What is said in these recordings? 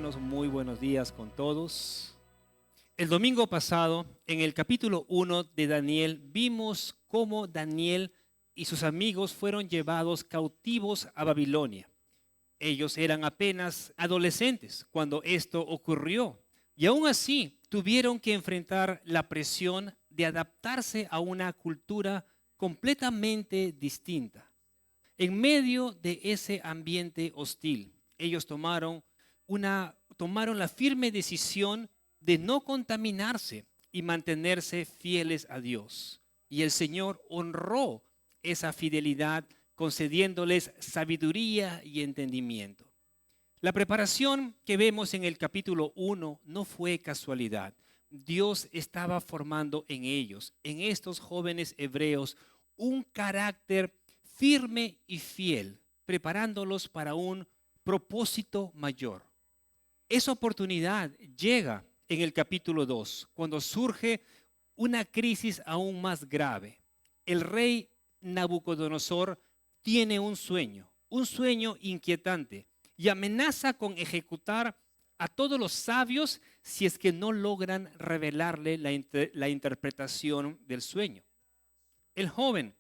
hermanos, muy buenos días con todos. El domingo pasado, en el capítulo 1 de Daniel, vimos cómo Daniel y sus amigos fueron llevados cautivos a Babilonia. Ellos eran apenas adolescentes cuando esto ocurrió y aún así tuvieron que enfrentar la presión de adaptarse a una cultura completamente distinta. En medio de ese ambiente hostil, ellos tomaron la firme decisión de no contaminarse y mantenerse fieles a Dios. Y el Señor honró esa fidelidad concediéndoles sabiduría y entendimiento. La preparación que vemos en el capítulo 1 no fue casualidad. Dios estaba formando en ellos, en estos jóvenes hebreos, un carácter firme y fiel, preparándolos para un propósito mayor. Esa oportunidad llega en el capítulo 2, cuando surge una crisis aún más grave. El rey Nabucodonosor tiene un sueño inquietante, y amenaza con ejecutar a todos los sabios si es que no logran revelarle la interpretación del sueño. El joven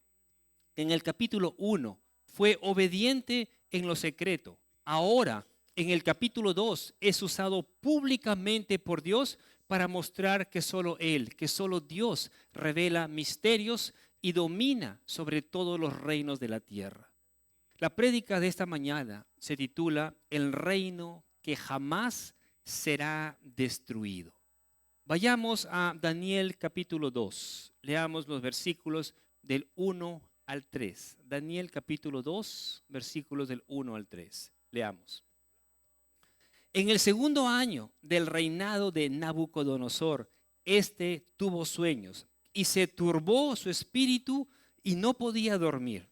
en el capítulo 1 fue obediente en lo secreto. Ahora, en el capítulo 2, es usado públicamente por Dios para mostrar que solo Él, que solo Dios revela misterios y domina sobre todos los reinos de la tierra. La prédica de esta mañana se titula El reino que jamás será destruido. Vayamos a Daniel capítulo 2. Leamos los versículos del 1 al 3. Daniel capítulo 2, versículos del 1 al 3. Leamos. En el segundo año del reinado de Nabucodonosor, este tuvo sueños y se turbó su espíritu y no podía dormir.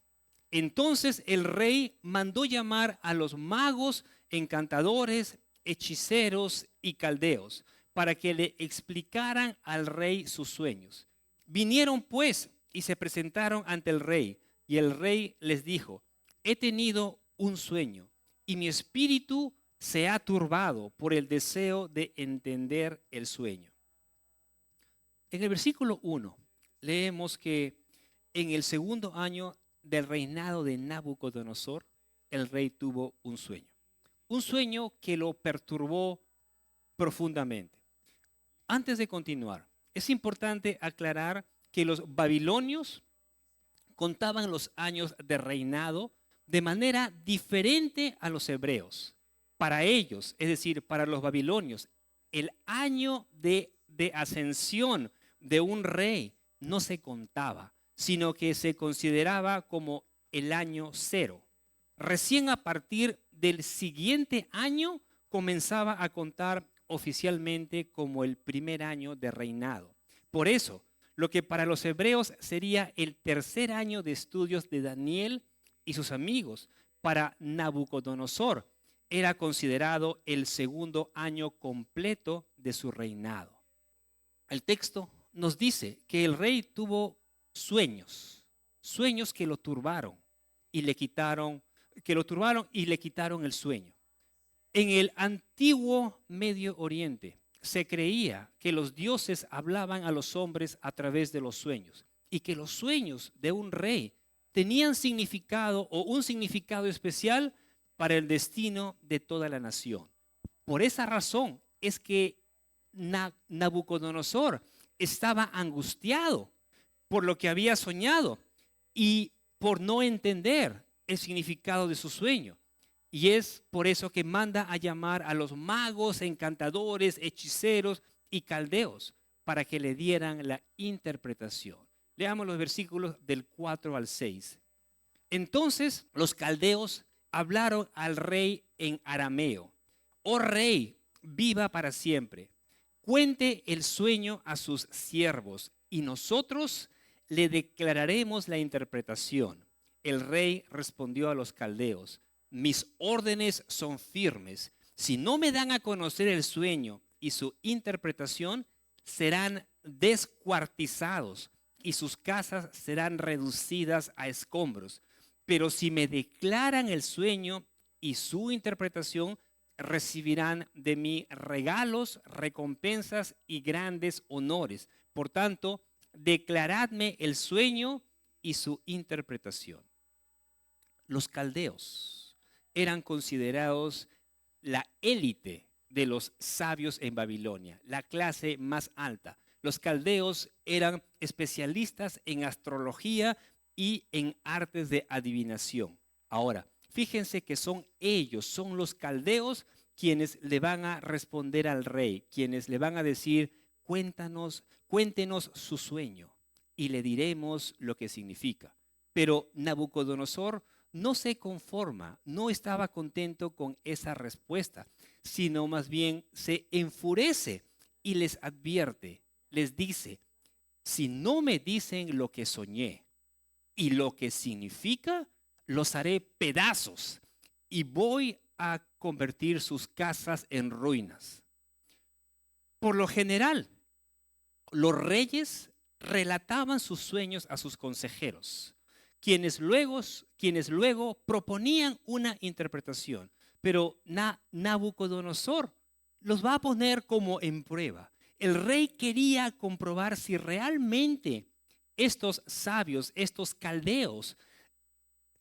Entonces el rey mandó llamar a los magos, encantadores, hechiceros y caldeos para que le explicaran al rey sus sueños. Vinieron pues y se presentaron ante el rey, y el rey les dijo: he tenido un sueño y mi espíritu se ha turbado por el deseo de entender el sueño. En el versículo 1 leemos que en el segundo año del reinado de Nabucodonosor, el rey tuvo un sueño que lo perturbó profundamente. Antes de continuar, es importante aclarar que los babilonios contaban los años de reinado de manera diferente a los hebreos. Para ellos, es decir, para los babilonios, el año de ascensión de un rey no se contaba, sino que se consideraba como el año cero. Recién a partir del siguiente año comenzaba a contar oficialmente como el primer año de reinado. Por eso, lo que para los hebreos sería el tercer año de estudios de Daniel y sus amigos, para Nabucodonosor era considerado el segundo año completo de su reinado. El texto nos dice que el rey tuvo sueños que lo turbaron y le quitaron el sueño. En el antiguo Medio Oriente se creía que los dioses hablaban a los hombres a través de los sueños y que los sueños de un rey tenían significado o un significado especial para el destino de toda la nación. Por esa razón es que Nabucodonosor estaba angustiado por lo que había soñado y por no entender el significado de su sueño. Y es por eso que manda a llamar a los magos, encantadores, hechiceros y caldeos para que le dieran la interpretación. Leamos los versículos del 4 al 6. Entonces los caldeos hablaron al rey en arameo: oh rey, viva para siempre. Cuente el sueño a sus siervos y nosotros le declararemos la interpretación. El rey respondió a los caldeos: mis órdenes son firmes. Si no me dan a conocer el sueño y su interpretación, serán descuartizados y sus casas serán reducidas a escombros. Pero si me declaran el sueño y su interpretación, recibirán de mí regalos, recompensas y grandes honores. Por tanto, declaradme el sueño y su interpretación. Los caldeos eran considerados la élite de los sabios en Babilonia, la clase más alta. Los caldeos eran especialistas en astrología y en artes de adivinación. Ahora, fíjense que son ellos, son los caldeos quienes le van a responder al rey, quienes le van a decir, cuéntenos su sueño y le diremos lo que significa. Pero Nabucodonosor no se conforma, no estaba contento con esa respuesta, sino más bien se enfurece y les advierte, les dice, si no me dicen lo que soñé y lo que significa, los haré pedazos y voy a convertir sus casas en ruinas. Por lo general, los reyes relataban sus sueños a sus consejeros, quienes luego proponían una interpretación. Pero Nabucodonosor los va a poner como en prueba. El rey quería comprobar si realmente estos sabios, estos caldeos,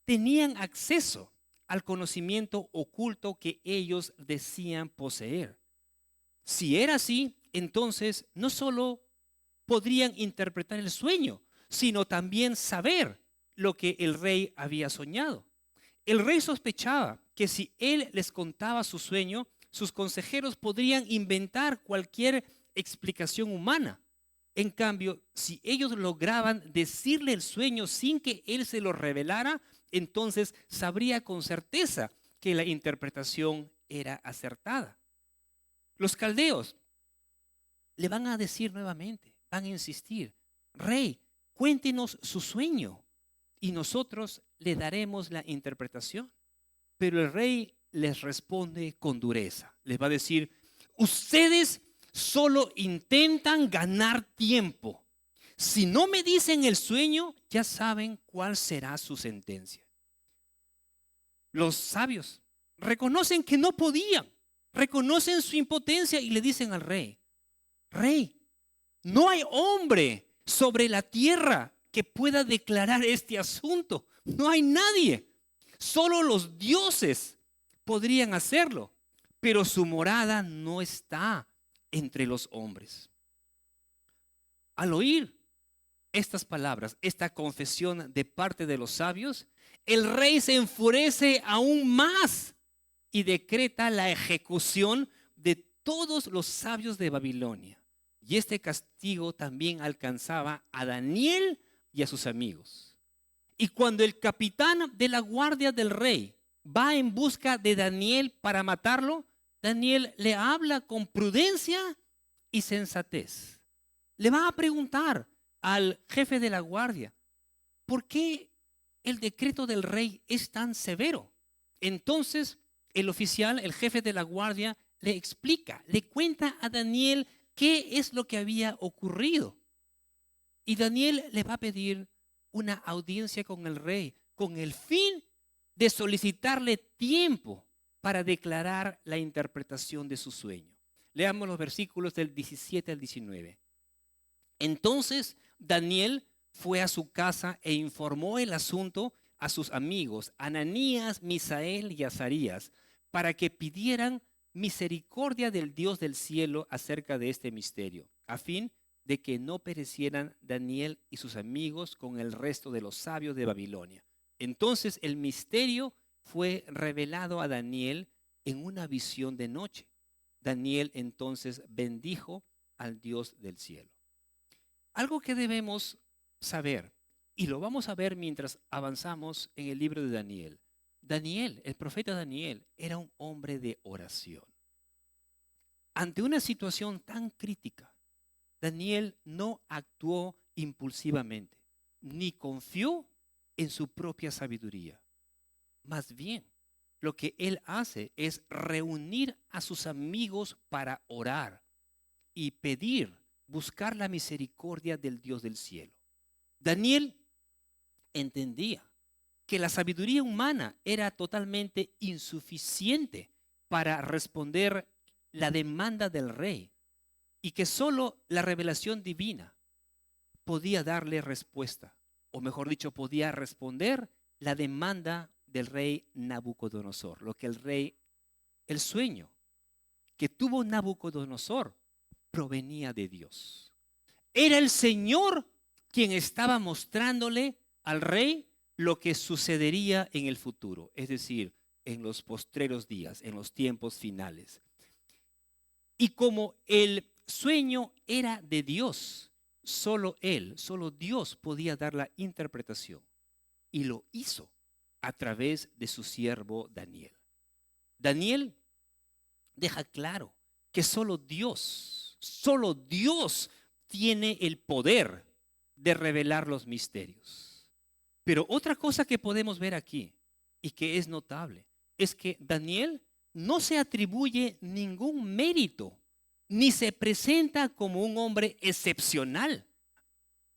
tenían acceso al conocimiento oculto que ellos decían poseer. Si era así, entonces no solo podrían interpretar el sueño, sino también saber lo que el rey había soñado. El rey sospechaba que si él les contaba su sueño, sus consejeros podrían inventar cualquier explicación humana. En cambio, si ellos lograban decirle el sueño sin que él se lo revelara, entonces sabría con certeza que la interpretación era acertada. Los caldeos le van a decir nuevamente, van a insistir, rey, cuéntenos su sueño y nosotros le daremos la interpretación. Pero el rey les responde con dureza. Les va a decir, ustedes solo intentan ganar tiempo. Si no me dicen el sueño, ya saben cuál será su sentencia. Los sabios reconocen que no podían, reconocen su impotencia y le dicen al rey, rey, no hay hombre sobre la tierra que pueda declarar este asunto. No hay nadie. Solo los dioses podrían hacerlo, pero su morada no está entre los hombres. Al oír estas palabras, esta confesión de parte de los sabios, el rey se enfurece aún más y decreta la ejecución de todos los sabios de Babilonia. Y este castigo también alcanzaba a Daniel y a sus amigos. Y cuando el capitán de la guardia del rey va en busca de Daniel para matarlo, Daniel le habla con prudencia y sensatez. Le va a preguntar al jefe de la guardia, ¿por qué el decreto del rey es tan severo? Entonces el oficial, el jefe de la guardia, le explica, le cuenta a Daniel qué es lo que había ocurrido. Y Daniel le va a pedir una audiencia con el rey con el fin de solicitarle tiempo para declarar la interpretación de su sueño. Leamos los versículos del 17 al 19. Entonces Daniel fue a su casa e informó el asunto a sus amigos, Ananías, Misael y Azarías, para que pidieran misericordia del Dios del cielo acerca de este misterio, a fin de que no perecieran Daniel y sus amigos con el resto de los sabios de Babilonia. Entonces el misterio fue revelado a Daniel en una visión de noche. Daniel entonces bendijo al Dios del cielo. Algo que debemos saber, y lo vamos a ver mientras avanzamos en el libro de Daniel. Daniel, el profeta Daniel, era un hombre de oración. Ante una situación tan crítica, Daniel no actuó impulsivamente, ni confió en su propia sabiduría. Más bien, lo que él hace es reunir a sus amigos para orar y buscar la misericordia del Dios del cielo. Daniel entendía que la sabiduría humana era totalmente insuficiente para responder la demanda del rey y que solo la revelación divina podía darle respuesta, o mejor dicho, podía responder la demanda del rey Nabucodonosor. El sueño que tuvo Nabucodonosor provenía de Dios. Era el Señor quien estaba mostrándole al rey lo que sucedería en el futuro, es decir, en los postreros días, en los tiempos finales. Y como el sueño era de Dios, solo Dios podía dar la interpretación. Y lo hizo a través de su siervo Daniel. Daniel deja claro que solo Dios tiene el poder de revelar los misterios. Pero otra cosa que podemos ver aquí y que es notable es que Daniel no se atribuye ningún mérito ni se presenta como un hombre excepcional.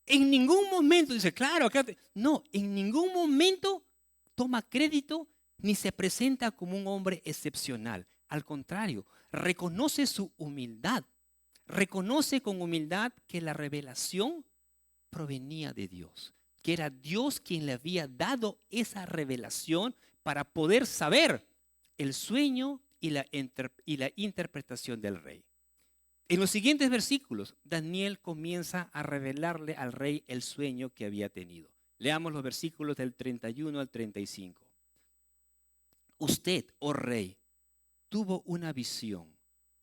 En ningún momento dice, claro, no, en ningún momento toma crédito ni se presenta como un hombre excepcional. Al contrario, reconoce su humildad. Reconoce con humildad que la revelación provenía de Dios, que era Dios quien le había dado esa revelación para poder saber el sueño y la interpretación del rey. En los siguientes versículos, Daniel comienza a revelarle al rey el sueño que había tenido. Leamos los versículos del 31 al 35. Usted, oh rey, tuvo una visión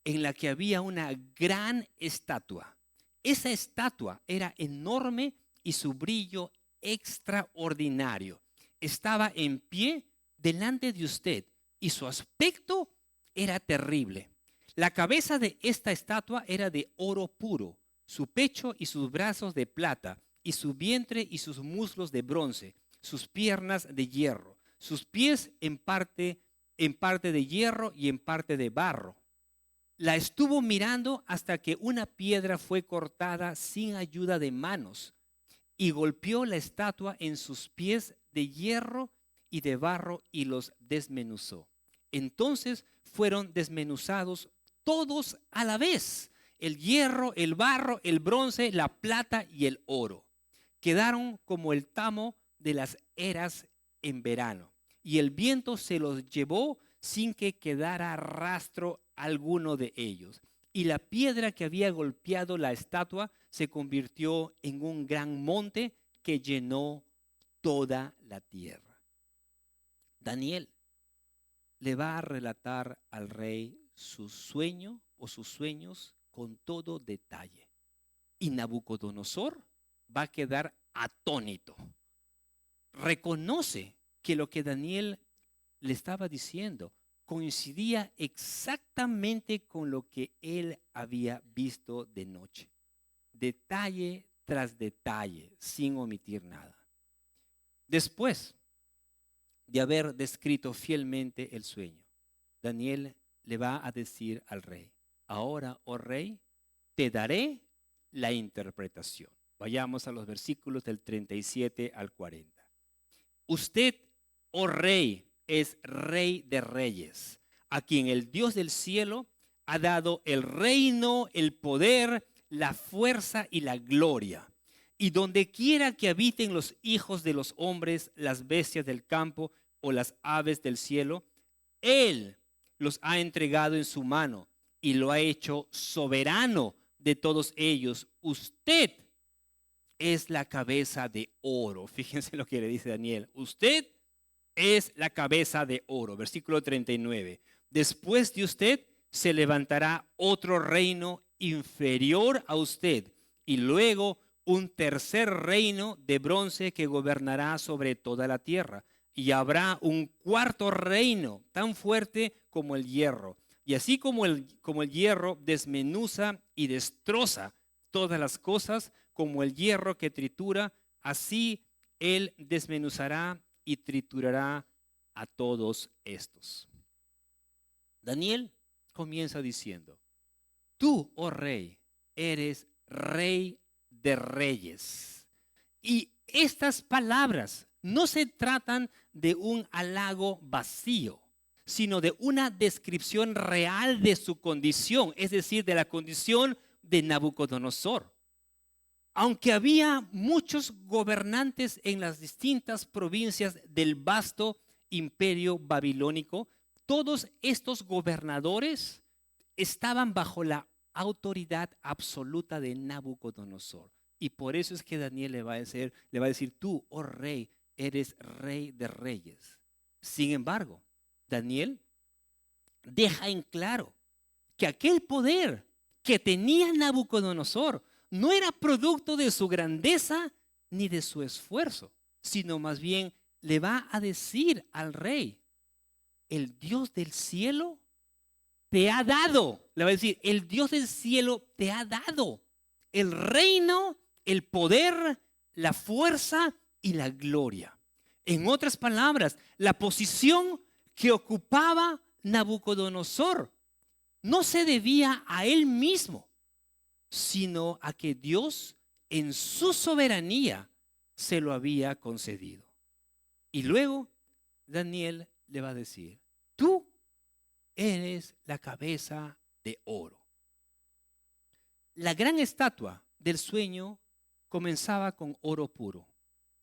en la que había una gran estatua. Esa estatua era enorme y su brillo extraordinario. Estaba en pie delante de usted y su aspecto era terrible. La cabeza de esta estatua era de oro puro, su pecho y sus brazos de plata, y su vientre y sus muslos de bronce, sus piernas de hierro, sus pies en parte de hierro y en parte de barro. La estuvo mirando hasta que una piedra fue cortada sin ayuda de manos y golpeó la estatua en sus pies de hierro y de barro y los desmenuzó. Entonces fueron desmenuzados todos a la vez: el hierro, el barro, el bronce, la plata y el oro. Quedaron como el tamo de las eras en verano, y el viento se los llevó sin que quedara rastro alguno de ellos. Y la piedra que había golpeado la estatua se convirtió en un gran monte que llenó toda la tierra. Daniel le va a relatar al rey su sueño o sus sueños con todo detalle. Y Nabucodonosor va a quedar atónito. Reconoce que lo que Daniel le estaba diciendo coincidía exactamente con lo que él había visto de noche. Detalle tras detalle, sin omitir nada. Después de haber descrito fielmente el sueño, Daniel le va a decir al rey: ahora, oh rey, te daré la interpretación. Vayamos a los versículos del 37 al 40. Usted, oh rey, es rey de reyes, a quien el Dios del cielo ha dado el reino, el poder, la fuerza y la gloria. Y donde quiera que habiten los hijos de los hombres, las bestias del campo o las aves del cielo, Él los ha entregado en su mano y lo ha hecho soberano de todos ellos. Usted es la cabeza de oro. Fíjense lo que le dice Daniel. Usted es la cabeza de oro. Versículo 39. Después de usted se levantará otro reino inferior a usted, y luego un tercer reino de bronce que gobernará sobre toda la tierra. Y habrá un cuarto reino tan fuerte como el hierro. Y así como el hierro desmenuza y destroza todas las cosas, como el hierro que tritura, así él desmenuzará y triturará a todos estos. Daniel comienza diciendo: tú, oh rey, eres rey de reyes. Y estas palabras no se tratan de un halago vacío, sino de una descripción real de su condición, es decir, de la condición de Nabucodonosor. Aunque había muchos gobernantes en las distintas provincias del vasto imperio babilónico, todos estos gobernadores estaban bajo la autoridad absoluta de Nabucodonosor. Y por eso es que Daniel le va a decir, tú, oh rey, eres rey de reyes. Sin embargo, Daniel deja en claro que aquel poder que tenía Nabucodonosor no era producto de su grandeza ni de su esfuerzo, sino más bien le va a decir al rey, el Dios del cielo te ha dado, le va a decir, el Dios del cielo te ha dado el reino, el poder, la fuerza y la gloria. En otras palabras, la posición que ocupaba Nabucodonosor no se debía a él mismo, sino a que Dios en su soberanía se lo había concedido. Y luego Daniel le va a decir, tú eres la cabeza de oro. La gran estatua del sueño comenzaba con oro puro.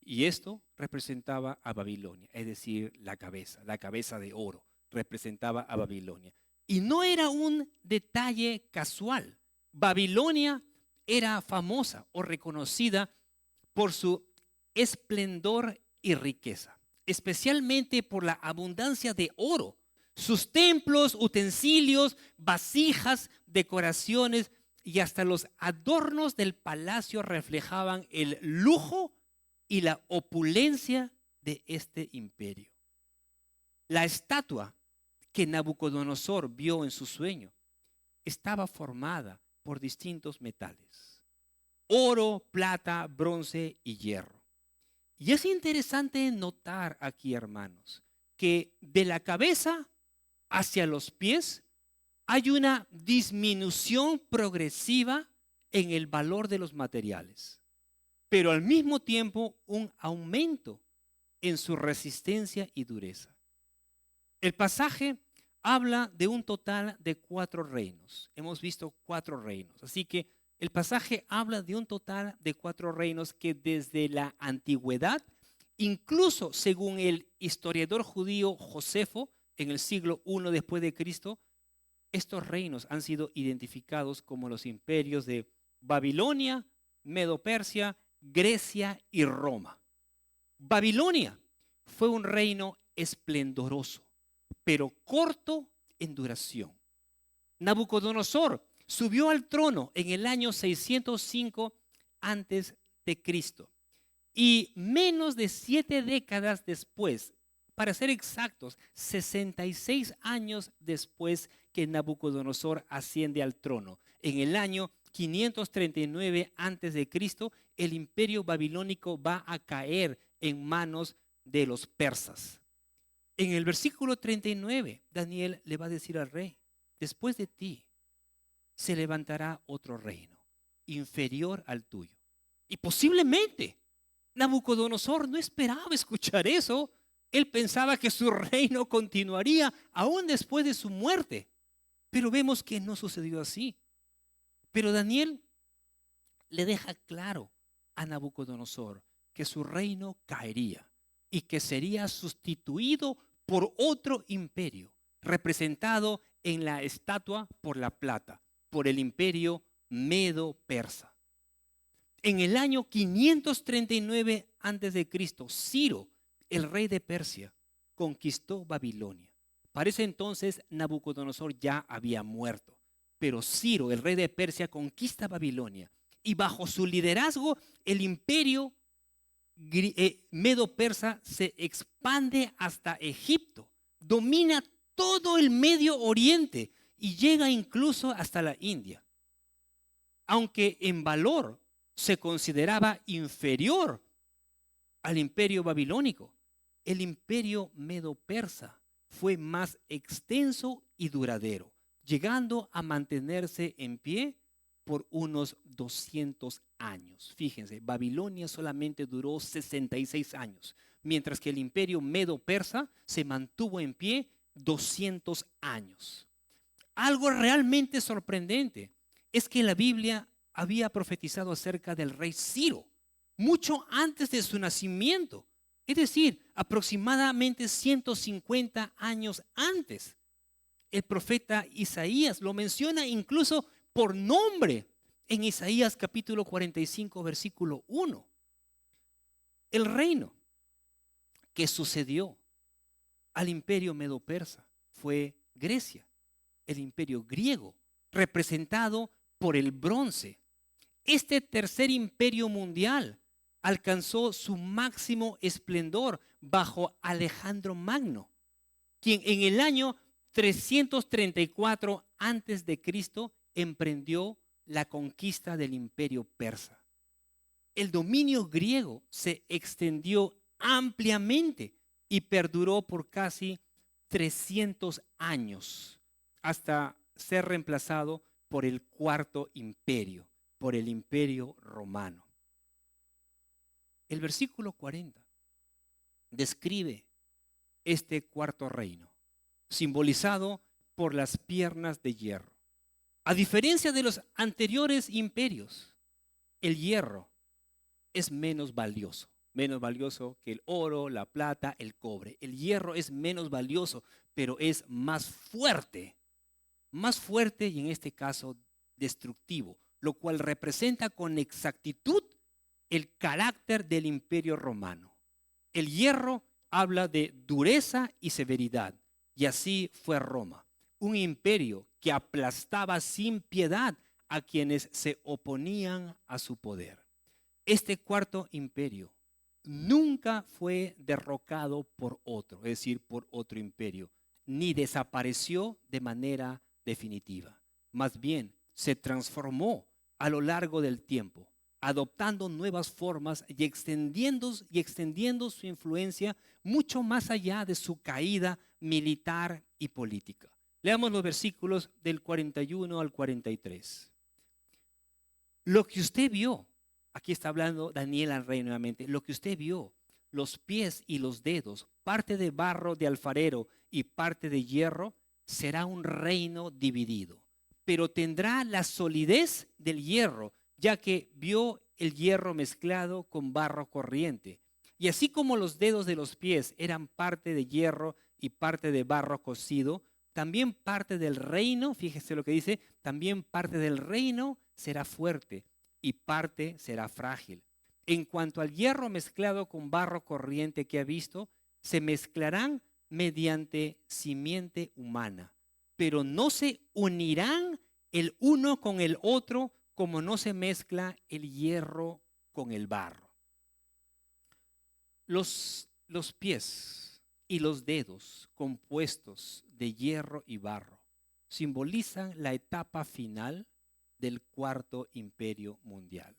Y esto representaba a Babilonia, es decir, la cabeza de oro, representaba a Babilonia. Y no era un detalle casual. Babilonia era famosa o reconocida por su esplendor y riqueza, especialmente por la abundancia de oro. Sus templos, utensilios, vasijas, decoraciones y hasta los adornos del palacio reflejaban el lujo y la opulencia de este imperio. La estatua que Nabucodonosor vio en su sueño estaba formada por distintos metales: oro, plata, bronce y hierro. Y es interesante notar aquí, hermanos, que de la cabeza hacia los pies hay una disminución progresiva en el valor de los materiales, pero al mismo tiempo un aumento en su resistencia y dureza. El pasaje habla de un total de 4 reinos. Hemos visto 4 reinos, así que el pasaje habla de un total de 4 reinos que desde la antigüedad, incluso según el historiador judío Josefo, en el siglo I después de Cristo, estos reinos han sido identificados como los imperios de Babilonia, Medo-Persia, Grecia y Roma. Babilonia fue un reino esplendoroso, pero corto en duración. Nabucodonosor subió al trono en el año 605 antes de Cristo y menos de 7 décadas después, para ser exactos, 66 años después que Nabucodonosor asciende al trono, en el año 539 antes de Cristo, el imperio babilónico va a caer en manos de los persas. En el versículo 39, Daniel le va a decir al rey, después de ti se levantará otro reino, inferior al tuyo. Y posiblemente Nabucodonosor no esperaba escuchar eso. Él pensaba que su reino continuaría aún después de su muerte. Pero vemos que no sucedió así. Pero Daniel le deja claro a Nabucodonosor que su reino caería y que sería sustituido por otro imperio, representado en la estatua por la plata, por el imperio medo-persa. En el año 539 a.C., Ciro, el rey de Persia, conquistó Babilonia. Para ese entonces Nabucodonosor ya había muerto, pero Ciro, el rey de Persia, conquista Babilonia y bajo su liderazgo el imperio medo-persa se expande hasta Egipto, domina todo el Medio Oriente y llega incluso hasta la India. Aunque en valor se consideraba inferior al imperio babilónico, el imperio medo-persa fue más extenso y duradero, llegando a mantenerse en pie por unos 200 años. Fíjense, Babilonia solamente duró 66 años, mientras que el imperio medo-persa se mantuvo en pie 200 años. Algo realmente sorprendente es que la Biblia había profetizado acerca del rey Ciro mucho antes de su nacimiento, es decir, aproximadamente 150 años antes. El profeta Isaías lo menciona incluso por nombre en Isaías capítulo 45, versículo 1. El reino que sucedió al imperio medo-persa fue Grecia, el imperio griego, representado por el bronce. Este tercer imperio mundial alcanzó su máximo esplendor bajo Alejandro Magno, quien en el año 334 antes de Cristo emprendió la conquista del imperio persa. El dominio griego se extendió ampliamente y perduró por casi 300 años hasta ser reemplazado por el cuarto imperio, por el imperio romano. El versículo 40 describe este cuarto reino, simbolizado por las piernas de hierro. A diferencia de los anteriores imperios, el hierro es menos valioso que el oro, la plata, el cobre. El hierro es menos valioso, pero es más fuerte y en este caso destructivo, lo cual representa con exactitud el carácter del imperio romano. El hierro habla de dureza y severidad, y así fue Roma, un imperio que aplastaba sin piedad a quienes se oponían a su poder. Este cuarto imperio nunca fue derrocado por otro, es decir, por otro imperio, ni desapareció de manera definitiva. Más bien, se transformó a lo largo del tiempo, adoptando nuevas formas y extendiendo su influencia mucho más allá de su caída militar y política. Leamos los versículos del 41 al 43. Lo que usted vio, aquí está hablando Daniel al rey nuevamente, lo que usted vio, los pies y los dedos, parte de barro de alfarero y parte de hierro, será un reino dividido, pero tendrá la solidez del hierro, ya que vio el hierro mezclado con barro corriente. Y así como los dedos de los pies eran parte de hierro y parte de barro cocido, también parte del reino, fíjese lo que dice, también parte del reino será fuerte y parte será frágil. En cuanto al hierro mezclado con barro corriente que ha visto, se mezclarán mediante simiente humana, pero no se unirán el uno con el otro como no se mezcla el hierro con el barro. Los pies y los dedos compuestos de hierro y barro simbolizan la etapa final del cuarto imperio mundial.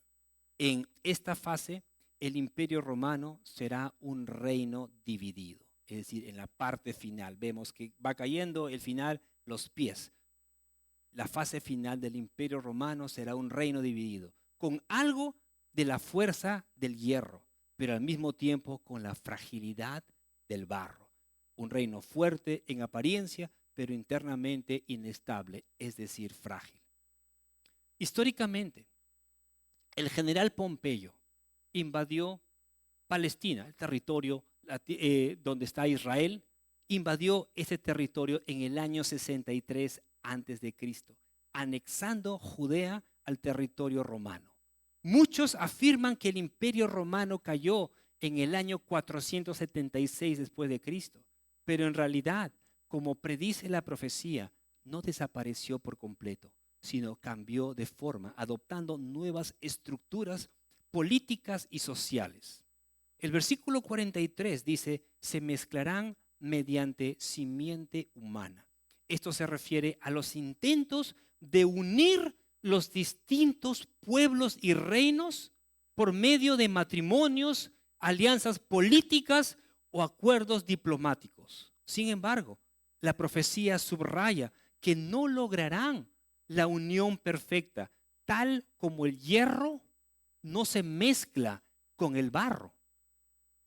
En esta fase, el imperio romano será un reino dividido, es decir, en la parte final vemos que va cayendo el final, los pies. La fase final del imperio romano será un reino dividido, con algo de la fuerza del hierro, pero al mismo tiempo con la fragilidad del barro. Un reino fuerte en apariencia, pero internamente inestable, es decir, frágil. Históricamente, el general Pompeyo invadió Palestina, el territorio donde está Israel, invadió ese territorio en el año 63 antes de Cristo, anexando Judea al territorio romano. Muchos afirman que el imperio romano cayó en el año 476 después de Cristo, pero en realidad, como predice la profecía, no desapareció por completo, sino cambió de forma, adoptando nuevas estructuras políticas y sociales. El versículo 43 dice, se mezclarán mediante simiente humana. Esto se refiere a los intentos de unir los distintos pueblos y reinos por medio de matrimonios, alianzas políticas o acuerdos diplomáticos. Sin embargo, la profecía subraya que no lograrán la unión perfecta, tal como el hierro no se mezcla con el barro.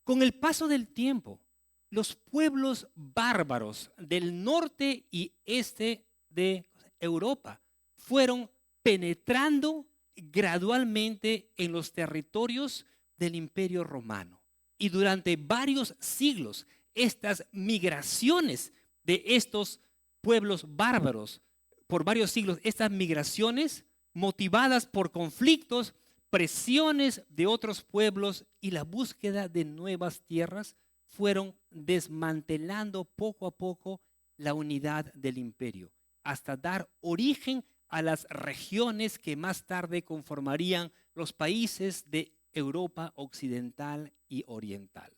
Con el paso del tiempo, los pueblos bárbaros del norte y este de Europa fueron penetrando gradualmente en los territorios del Imperio Romano. Y durante varios siglos, estas migraciones de estos pueblos bárbaros, por varios siglos, estas migraciones motivadas por conflictos, presiones de otros pueblos y la búsqueda de nuevas tierras, fueron desmantelando poco a poco la unidad del imperio, hasta dar origen a las regiones que más tarde conformarían los países de Europa occidental y oriental.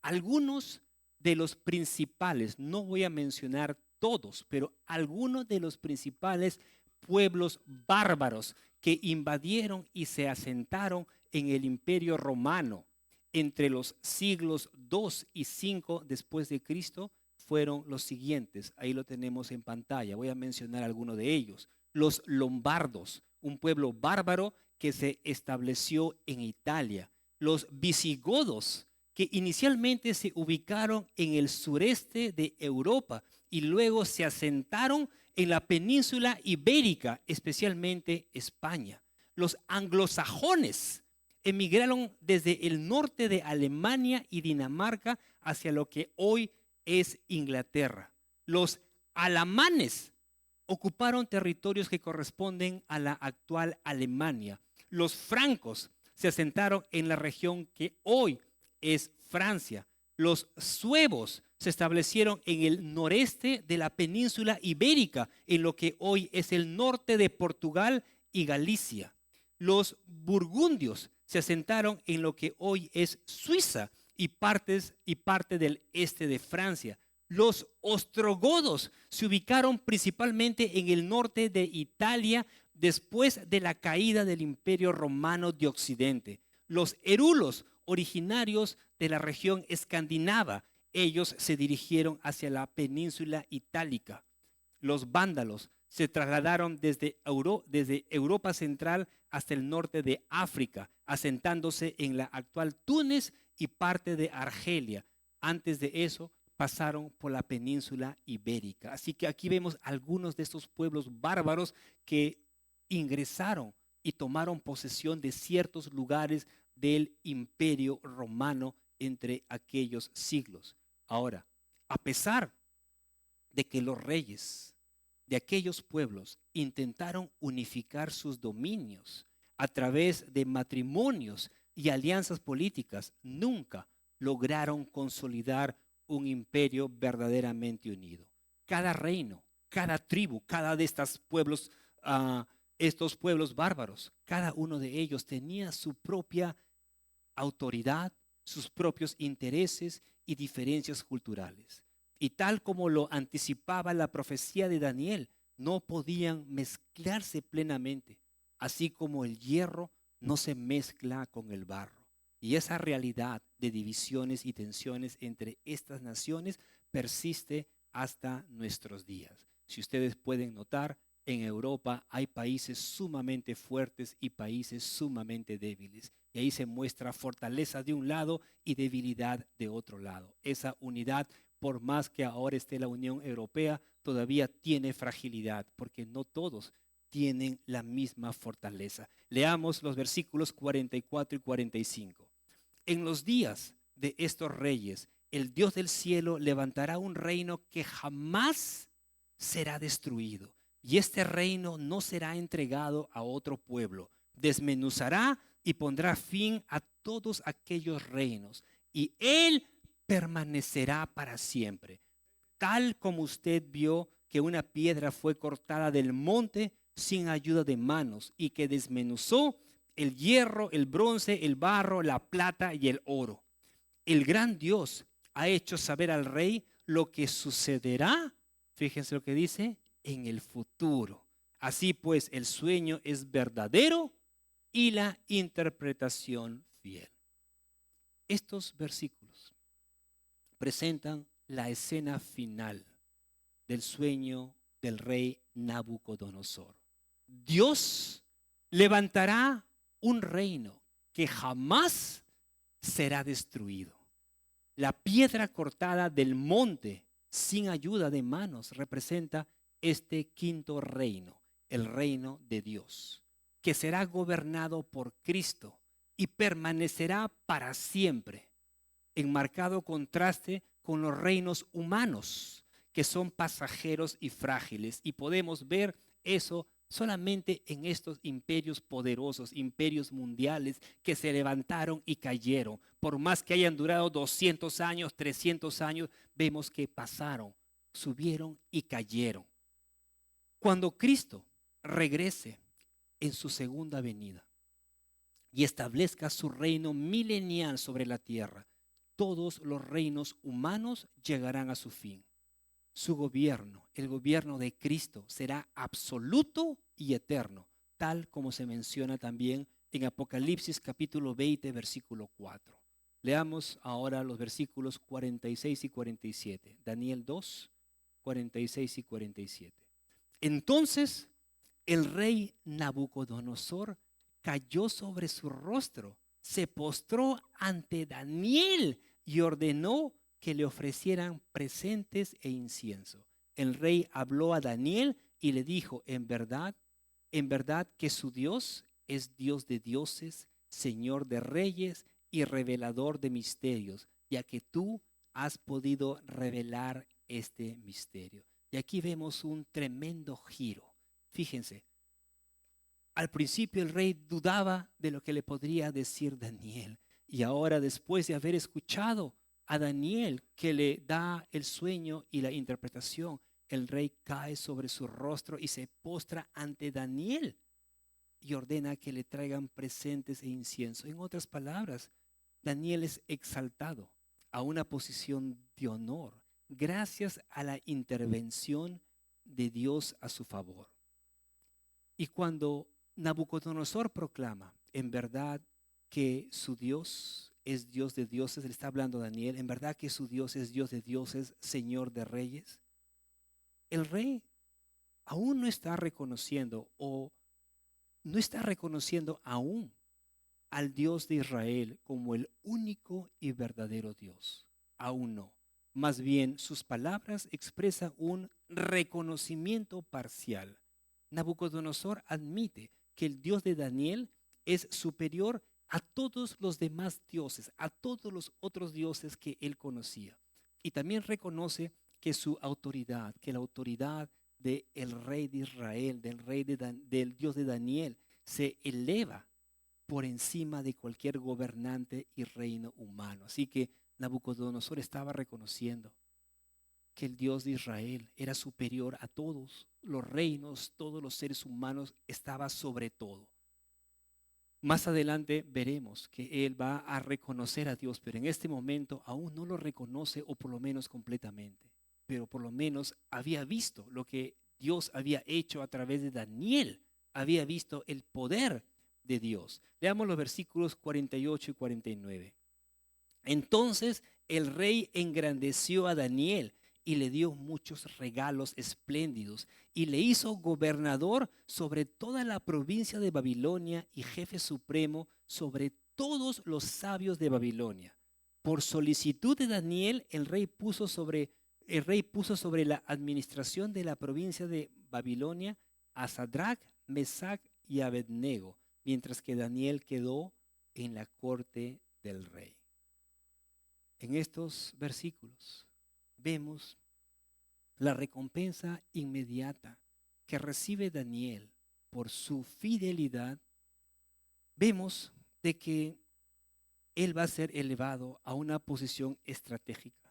Algunos de los principales, no voy a mencionar todos, pero algunos de los principales pueblos bárbaros que invadieron y se asentaron en el Imperio Romano entre los siglos 2 y 5 después de Cristo fueron los siguientes. Ahí lo tenemos en pantalla. Voy a mencionar algunos de ellos. Los lombardos, un pueblo bárbaro que se estableció en Italia. Los visigodos, que inicialmente se ubicaron en el sureste de Europa y luego se asentaron en la península ibérica, especialmente España. Los anglosajones emigraron desde el norte de Alemania y Dinamarca hacia lo que hoy es Inglaterra. Los alamanes ocuparon territorios que corresponden a la actual Alemania. Los francos se asentaron en la región que hoy es Francia. Los suevos se establecieron en el noreste de la península ibérica, en lo que hoy es el norte de Portugal y Galicia. Los burgundios se asentaron en lo que hoy es Suiza y parte del este de Francia. Los ostrogodos se ubicaron principalmente en el norte de Italia después de la caída del Imperio Romano de Occidente. Los herulos, originarios de la región escandinava, ellos se dirigieron hacia la península itálica. Los vándalos se trasladaron desde Europa Central hasta el norte de África, asentándose en la actual Túnez y parte de Argelia. Antes de eso, pasaron por la península ibérica. Así que aquí vemos algunos de estos pueblos bárbaros que ingresaron y tomaron posesión de ciertos lugares del Imperio Romano entre aquellos siglos. Ahora, a pesar de que los reyes de aquellos pueblos intentaron unificar sus dominios a través de matrimonios y alianzas políticas, nunca lograron consolidar un imperio verdaderamente unido. Cada reino, cada tribu, cada de estos pueblos bárbaros, cada uno de ellos tenía su propia autoridad, sus propios intereses y diferencias culturales. Y tal como lo anticipaba la profecía de Daniel, no podían mezclarse plenamente, así como el hierro no se mezcla con el barro. Y esa realidad de divisiones y tensiones entre estas naciones persiste hasta nuestros días. Si ustedes pueden notar, en Europa hay países sumamente fuertes y países sumamente débiles. Y ahí se muestra fortaleza de un lado y debilidad de otro lado. Esa unidad, por más que ahora esté la Unión Europea, todavía tiene fragilidad, porque no todos tienen la misma fortaleza. Leamos los versículos 44 y 45. En los días de estos reyes, el Dios del cielo levantará un reino que jamás será destruido. Y este reino no será entregado a otro pueblo. Desmenuzará y pondrá fin a todos aquellos reinos. Y él permanecerá para siempre. Tal como usted vio que una piedra fue cortada del monte sin ayuda de manos y que desmenuzó el hierro, el bronce, el barro, la plata y el oro. El gran Dios ha hecho saber al rey lo que sucederá. Fíjense lo que dice, en el futuro. Así pues, el sueño es verdadero y la interpretación fiel. Estos versículos presentan la escena final del sueño del rey Nabucodonosor. Dios levantará un reino que jamás será destruido. La piedra cortada del monte sin ayuda de manos representa este quinto reino, el reino de Dios, que será gobernado por Cristo y permanecerá para siempre, en marcado contraste con los reinos humanos, que son pasajeros y frágiles. Y podemos ver eso solamente en estos imperios poderosos, imperios mundiales que se levantaron y cayeron. Por más que hayan durado 200 años, 300 años, vemos que pasaron, subieron y cayeron. Cuando Cristo regrese en su segunda venida y establezca su reino milenial sobre la tierra, todos los reinos humanos llegarán a su fin. Su gobierno, el gobierno de Cristo, será absoluto y eterno, tal como se menciona también en Apocalipsis capítulo 20, versículo 4. Leamos ahora los versículos 46 y 47. Daniel 2, 46 y 47. Entonces el rey Nabucodonosor cayó sobre su rostro, se postró ante Daniel y ordenó que le ofrecieran presentes e incienso. El rey habló a Daniel y le dijo, en verdad que su Dios es Dios de dioses, Señor de reyes y revelador de misterios, ya que tú has podido revelar este misterio. Y aquí vemos un tremendo giro. Fíjense, al principio el rey dudaba de lo que le podría decir Daniel. Y ahora, después de haber escuchado a Daniel que le da el sueño y la interpretación, el rey cae sobre su rostro y se postra ante Daniel y ordena que le traigan presentes e incienso. En otras palabras, Daniel es exaltado a una posición de honor gracias a la intervención de Dios a su favor. Y cuando Nabucodonosor proclama en verdad que su Dios es Dios de dioses, le está hablando a Daniel, en verdad que su Dios es Dios de dioses, Señor de reyes, el rey aún no está reconociendo o no está reconociendo aún al Dios de Israel como el único y verdadero Dios. Aún no. Más bien, sus palabras expresan un reconocimiento parcial. Nabucodonosor admite que el Dios de Daniel es superior a todos los demás dioses, a todos los otros dioses que él conocía. Y también reconoce que su autoridad, que la autoridad del rey de Israel, del Dios de Daniel, se eleva por encima de cualquier gobernante y reino humano. Así que Nabucodonosor estaba reconociendo que el Dios de Israel era superior a todos los reinos, todos los seres humanos, estaba sobre todo. Más adelante veremos que él va a reconocer a Dios, pero en este momento aún no lo reconoce, o por lo menos completamente. Pero por lo menos había visto lo que Dios había hecho a través de Daniel, había visto el poder de Dios. Leamos los versículos 48 y 49. Entonces el rey engrandeció a Daniel y le dio muchos regalos espléndidos y le hizo gobernador sobre toda la provincia de Babilonia y jefe supremo sobre todos los sabios de Babilonia. Por solicitud de Daniel, el rey puso sobre la administración de la provincia de Babilonia a Sadrach, Mesach y Abednego, mientras que Daniel quedó en la corte del rey. En estos versículos vemos la recompensa inmediata que recibe Daniel por su fidelidad. Vemos de que él va a ser elevado a una posición estratégica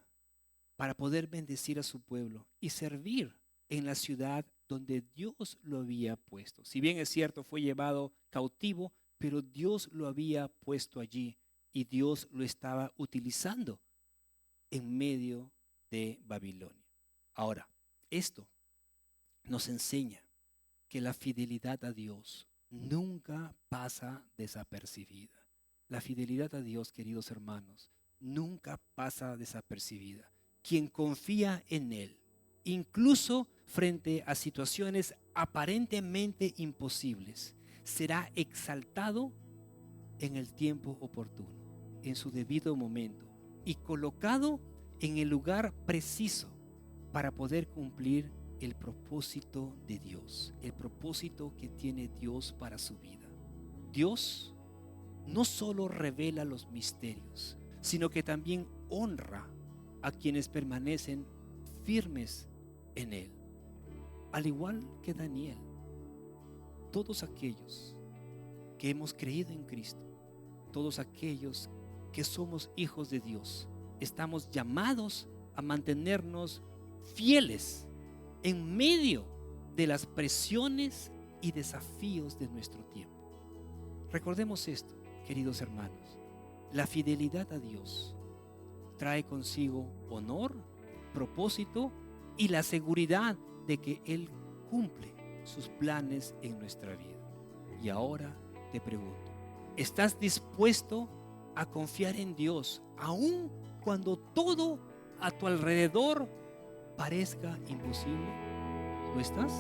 para poder bendecir a su pueblo y servir en la ciudad donde Dios lo había puesto. Si bien es cierto, fue llevado cautivo, pero Dios lo había puesto allí y Dios lo estaba utilizando en medio de Babilonia. Ahora, esto nos enseña que la fidelidad a Dios nunca pasa desapercibida. La fidelidad a Dios, queridos hermanos, nunca pasa desapercibida. Quien confía en Él, incluso frente a situaciones aparentemente imposibles, será exaltado en el tiempo oportuno, en su debido momento. y colocado en el lugar preciso para poder cumplir el propósito de Dios, el propósito que tiene Dios para su vida. Dios no solo revela los misterios, sino que también honra a quienes permanecen firmes en Él. Al igual que Daniel, todos aquellos que hemos creído en Cristo, todos aquellos que somos hijos de Dios, estamos llamados a mantenernos fieles en medio de las presiones y desafíos de nuestro tiempo. Recordemos esto, queridos hermanos: la fidelidad a Dios trae consigo honor, propósito y la seguridad de que Él cumple sus planes en nuestra vida. Y ahora te pregunto, ¿estás dispuesto a confiar en Dios aun cuando todo a tu alrededor parezca imposible? ¿Lo estás?